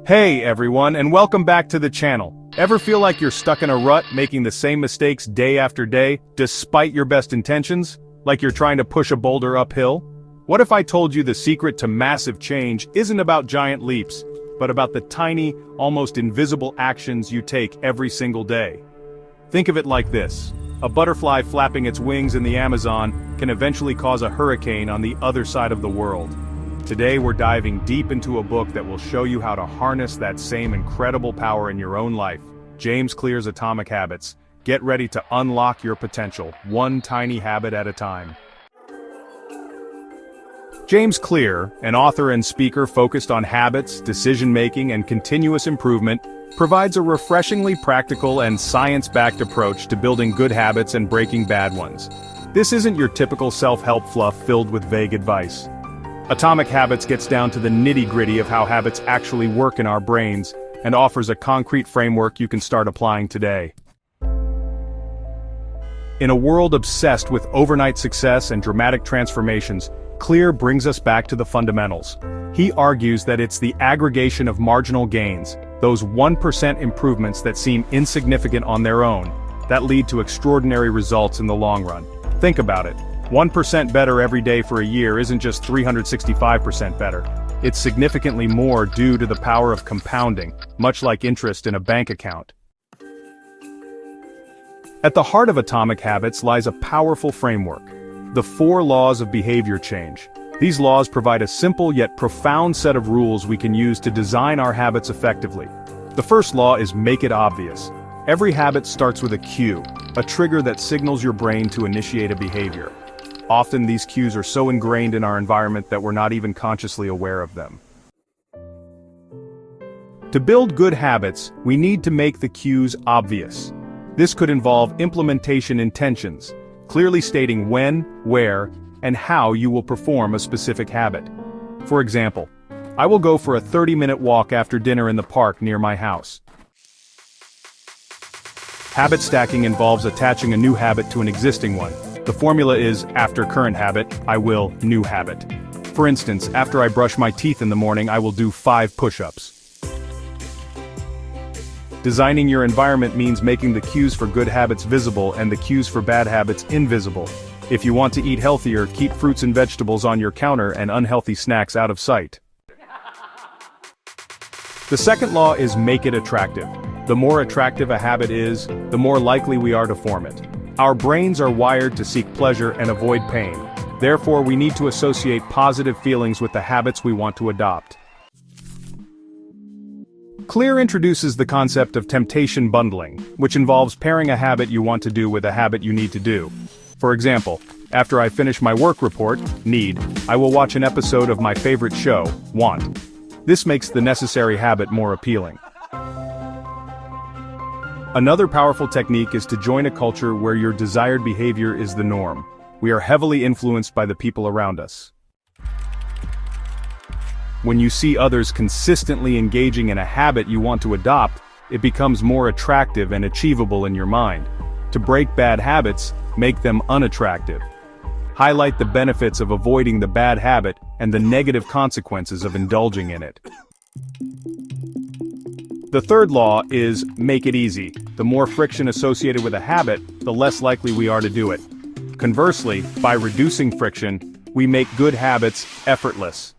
Hey everyone, and welcome back to the channel. Ever feel like you're stuck in a rut, making the same mistakes day after day, despite your best intentions? Like you're trying to push a boulder uphill? What if I told you the secret to massive change isn't about giant leaps, but about the tiny, almost invisible actions you take every single day? Think of it like this. A butterfly flapping its wings in the Amazon can eventually cause a hurricane on the other side of the world. Today we're diving deep into a book that will show you how to harness that same incredible power in your own life. James Clear's Atomic Habits. Get ready to unlock your potential, one tiny habit at a time. James Clear, an author and speaker focused on habits, decision-making, and continuous improvement, provides a refreshingly practical and science-backed approach to building good habits and breaking bad ones. This isn't your typical self-help fluff filled with vague advice. Atomic Habits gets down to the nitty-gritty of how habits actually work in our brains, and offers a concrete framework you can start applying today. In a world obsessed with overnight success and dramatic transformations, Clear brings us back to the fundamentals. He argues that it's the aggregation of marginal gains, those 1% improvements that seem insignificant on their own, that lead to extraordinary results in the long run. Think about it. 1% better every day for a year isn't just 365% better. It's significantly more due to the power of compounding, much like interest in a bank account. At the heart of Atomic Habits lies a powerful framework: the 4 laws of behavior change. These laws provide a simple yet profound set of rules we can use to design our habits effectively. The first law is make it obvious. Every habit starts with a cue, a trigger that signals your brain to initiate a behavior. Often these cues are so ingrained in our environment that we're not even consciously aware of them. To build good habits, we need to make the cues obvious. This could involve implementation intentions, clearly stating when, where, and how you will perform a specific habit. For example, I will go for a 30-minute walk after dinner in the park near my house. Habit stacking involves attaching a new habit to an existing one. The formula is, after current habit, I will new habit. For instance, after I brush my teeth in the morning, I will do 5 push-ups. Designing your environment means making the cues for good habits visible and the cues for bad habits invisible. If you want to eat healthier, keep fruits and vegetables on your counter and unhealthy snacks out of sight. The second law is make it attractive. The more attractive a habit is, the more likely we are to form it. Our brains are wired to seek pleasure and avoid pain. Therefore, we need to associate positive feelings with the habits we want to adopt. Clear introduces the concept of temptation bundling, which involves pairing a habit you want to do with a habit you need to do. For example, after I finish my work report, need, I will watch an episode of my favorite show, want. This makes the necessary habit more appealing. Another powerful technique is to join a culture where your desired behavior is the norm. We are heavily influenced by the people around us. When you see others consistently engaging in a habit you want to adopt, it becomes more attractive and achievable in your mind. To break bad habits, make them unattractive. Highlight the benefits of avoiding the bad habit and the negative consequences of indulging in it. The third law is make it easy. The more friction associated with a habit, the less likely we are to do it. Conversely, by reducing friction, we make good habits effortless.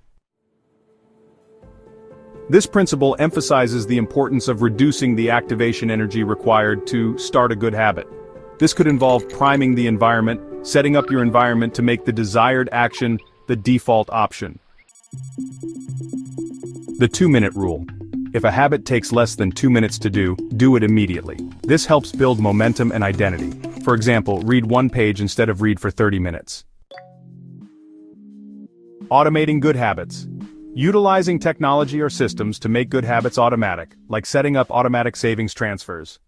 This principle emphasizes the importance of reducing the activation energy required to start a good habit. This could involve priming the environment, setting up your environment to make the desired action the default option. The 2-minute rule. If a habit takes less than 2 minutes to do it immediately. This helps build momentum and identity. For example, read 1 page instead of read for 30 minutes. Automating good habits. Utilizing technology or systems to make good habits automatic, like setting up automatic savings transfers.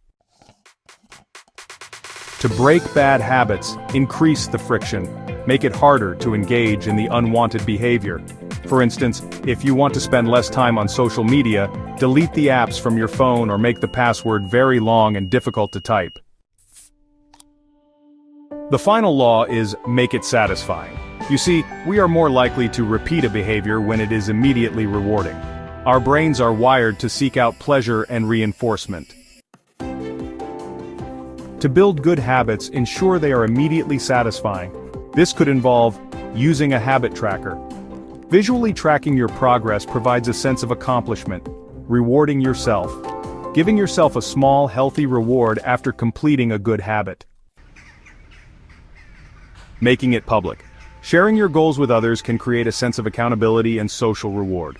To break bad habits, increase the friction. Make it harder to engage in the unwanted behavior. For instance, if you want to spend less time on social media, delete the apps from your phone or make the password very long and difficult to type. The final law is make it satisfying. You see, we are more likely to repeat a behavior when it is immediately rewarding. Our brains are wired to seek out pleasure and reinforcement. To build good habits, ensure they are immediately satisfying. This could involve using a habit tracker. Visually tracking your progress provides a sense of accomplishment. Rewarding yourself. Giving yourself a small, healthy reward after completing a good habit. Making it public. Sharing your goals with others can create a sense of accountability and social reward.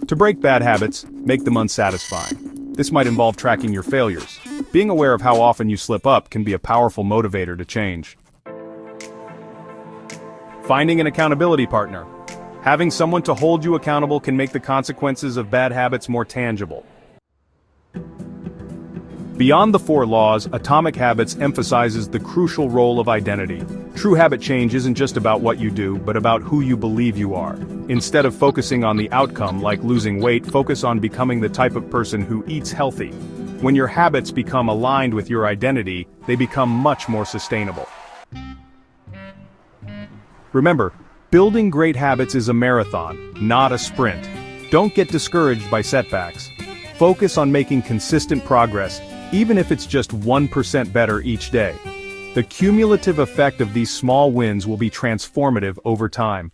To break bad habits, make them unsatisfying. This might involve tracking your failures. Being aware of how often you slip up can be a powerful motivator to change. Finding an accountability partner. Having someone to hold you accountable can make the consequences of bad habits more tangible. Beyond the 4 laws, Atomic Habits emphasizes the crucial role of identity. True habit change isn't just about what you do, but about who you believe you are. Instead of focusing on the outcome, like losing weight, focus on becoming the type of person who eats healthy. When your habits become aligned with your identity, they become much more sustainable. Remember, building great habits is a marathon, not a sprint. Don't get discouraged by setbacks. Focus on making consistent progress, even if it's just 1% better each day. The cumulative effect of these small wins will be transformative over time.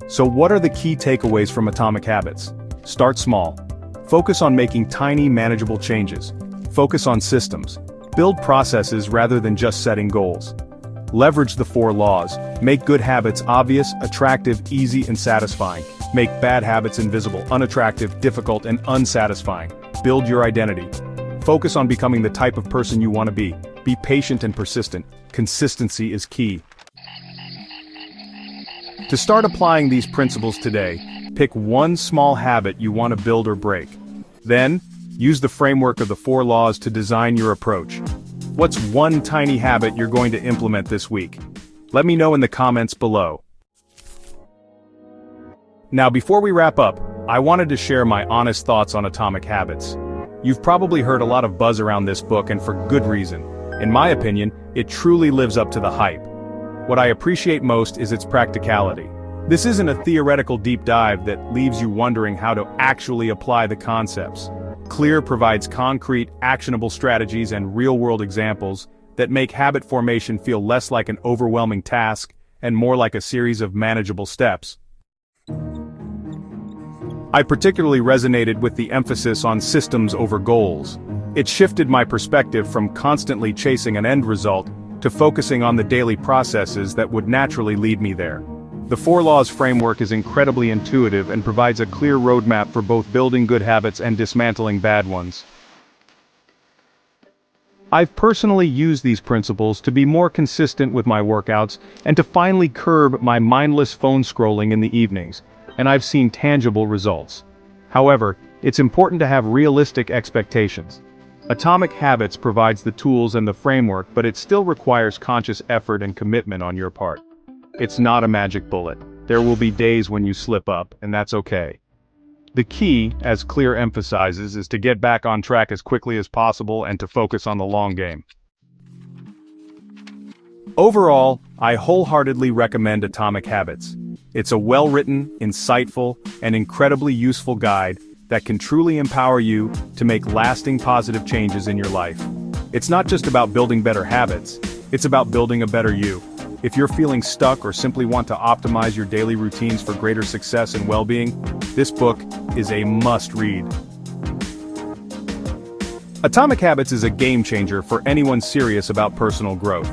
So what are the key takeaways from Atomic Habits? Start small. Focus on making tiny, manageable changes. Focus on systems. Build processes rather than just setting goals. Leverage the 4 laws. Make good habits obvious, attractive, easy, and satisfying. Make bad habits invisible, unattractive, difficult, and unsatisfying. Build your identity. Focus on becoming the type of person you want to be. Be patient and persistent. Consistency is key. To start applying these principles today, pick one small habit you want to build or break. Then, use the framework of the 4 laws to design your approach. What's one tiny habit you're going to implement this week? Let me know in the comments below. Now, before we wrap up, I wanted to share my honest thoughts on Atomic Habits. You've probably heard a lot of buzz around this book, and for good reason. In my opinion, it truly lives up to the hype. What I appreciate most is its practicality. This isn't a theoretical deep dive that leaves you wondering how to actually apply the concepts. Clear provides concrete, actionable strategies and real-world examples that make habit formation feel less like an overwhelming task and more like a series of manageable steps. I particularly resonated with the emphasis on systems over goals. It shifted my perspective from constantly chasing an end result to focusing on the daily processes that would naturally lead me there. The 4 laws framework is incredibly intuitive and provides a clear roadmap for both building good habits and dismantling bad ones. I've personally used these principles to be more consistent with my workouts and to finally curb my mindless phone scrolling in the evenings, and I've seen tangible results. However, it's important to have realistic expectations. Atomic Habits provides the tools and the framework, but it still requires conscious effort and commitment on your part. It's not a magic bullet. There will be days when you slip up, and that's okay. The key, as Clear emphasizes, is to get back on track as quickly as possible and to focus on the long game. Overall, I wholeheartedly recommend Atomic Habits. It's a well-written, insightful, and incredibly useful guide that can truly empower you to make lasting positive changes in your life. It's not just about building better habits, it's about building a better you. If you're feeling stuck or simply want to optimize your daily routines for greater success and well-being, this book is a must-read. Atomic Habits is a game-changer for anyone serious about personal growth.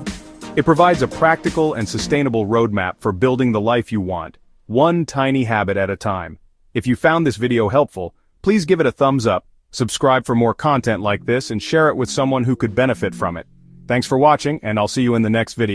It provides a practical and sustainable roadmap for building the life you want, one tiny habit at a time. If you found this video helpful, please give it a thumbs up, subscribe for more content like this, and share it with someone who could benefit from it. Thanks for watching, and I'll see you in the next video.